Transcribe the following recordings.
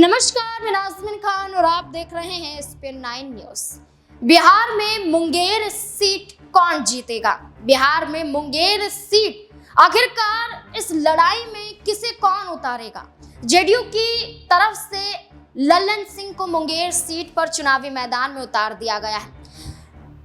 नमस्कार, मैं नाज़मीन खान और आप देख रहे हैं SPN9 न्यूज। बिहार में मुंगेर सीट कौन जीतेगा? बिहार में मुंगेर सीट आखिरकार इस लड़ाई में किसे कौन उतारेगा? जेडीयू की तरफ से लल्लन सिंह को मुंगेर सीट पर चुनावी मैदान में उतार दिया गया है।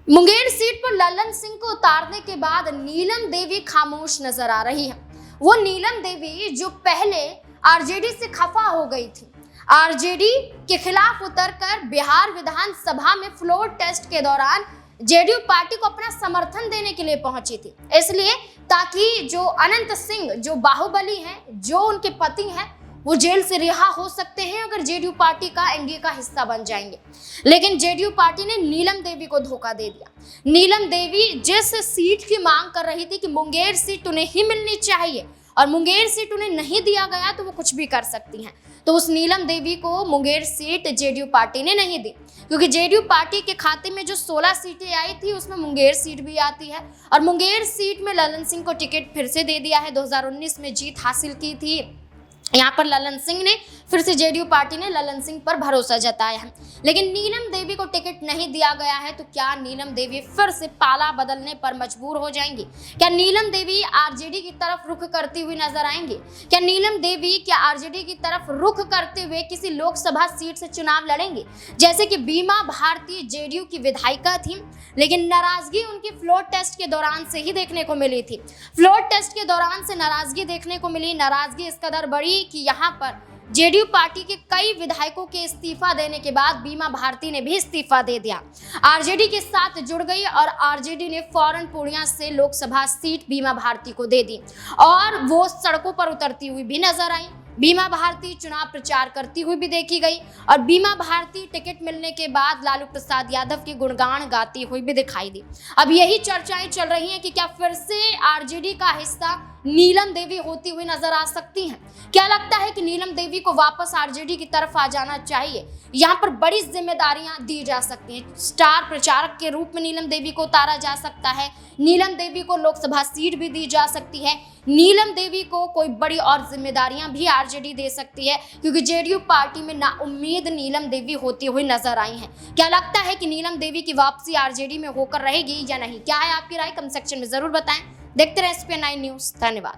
मुंगेर सीट पर लल्लन सिंह को उतारने के बाद नीलम देवी खामोश नजर आ रही है। वो नीलम देवी जो पहले आरजेडी से खफा हो गई थी, आरजेडी के खिलाफ उतरकर बिहार विधानसभा में फ्लोर टेस्ट के दौरान जेडीयू पार्टी को अपना समर्थन देने के लिए पहुंची थी, इसलिए ताकि जो अनंत सिंह जो बाहुबली हैं, जो उनके पति हैं, वो जेल से रिहा हो सकते हैं अगर जेडीयू पार्टी का एनडीए का हिस्सा बन जाएंगे। लेकिन जेडीयू पार्टी ने नीलम देवी को धोखा दे दिया। नीलम देवी जिस सीट की मांग कर रही थी कि मुंगेर सीट उन्हें ही मिलनी चाहिए और मुंगेर सीट उन्हें नहीं दिया गया तो वो कुछ भी कर सकती हैं, तो उस नीलम देवी को मुंगेर सीट जेडीयू पार्टी ने नहीं दी, क्योंकि जेडीयू पार्टी के खाते में जो 16 सीटें आई थी उसमें मुंगेर सीट भी आती है और मुंगेर सीट में लल्लन सिंह को टिकट फिर से दे दिया है। 2019 में जीत हासिल की थी यहाँ पर लल्लन सिंह ने, फिर से जेडीयू पार्टी ने लल्लन सिंह पर भरोसा जताया है, लेकिन नीलम देवी को टिकट नहीं दिया गया है। तो क्या नीलम देवी फिर से पाला बदलने पर मजबूर हो जाएंगी? क्या नीलम देवी आरजेडी की तरफ रुख करती हुई नजर आएंगी? क्या नीलम देवी क्या आरजेडी की तरफ रुख करते हुए किसी लोकसभा सीट से चुनाव लड़ेंगी? जैसे कि बीमा भारती जेडीयू की विधायिका थी, लेकिन नाराजगी उनकी फ्लोर टेस्ट के दौरान से ही देखने को मिली थी। फ्लोर टेस्ट के दौरान से नाराजगी देखने को मिली। नाराजगी इस कदर बड़ी कि यहाँ पर जेडीयू पार्टी के कई विधायकों के इस्तीफा देने के बाद बीमा भारती ने भी इस्तीफा दे दिया, आरजेडी के साथ जुड़ गई और आरजेडी ने फौरन पूर्णिया से लोकसभा सीट बीमा भारती को दे दी और वो सड़कों पर उतरती हुई भी नजर आई। बीमा भारती चुनाव प्रचार करती हुई भी देखी गई और बीमा भारती टिकट मिलने के बाद लालू प्रसाद यादव के गुणगान गाती हुई भी दिखाई दी। अब यही चर्चाएं चल रही हैं कि क्या फिर से आरजेडी का हिस्सा नीलम देवी होती हुई नजर आ सकती हैं? क्या लगता है कि नीलम देवी को वापस आरजेडी की तरफ आ जाना चाहिए? यहाँ पर बड़ी जिम्मेदारियां दी जा सकती हैं। स्टार प्रचारक के रूप में नीलम देवी को उतारा जा सकता है, नीलम देवी को लोकसभा सीट भी दी जा सकती है, नीलम देवी को कोई बड़ी और जिम्मेदारियां भी आरजेडी दे सकती है, क्योंकि जेडीयू पार्टी में नाउम्मीद नीलम देवी होती हुई नजर आई हैं। क्या लगता है कि नीलम देवी की वापसी आरजेडी में होकर रहेगी या नहीं? क्या है आपकी राय? कमेंट सेक्शन में जरूर बताएं। देखते रहे SPN9 न्यूज। धन्यवाद।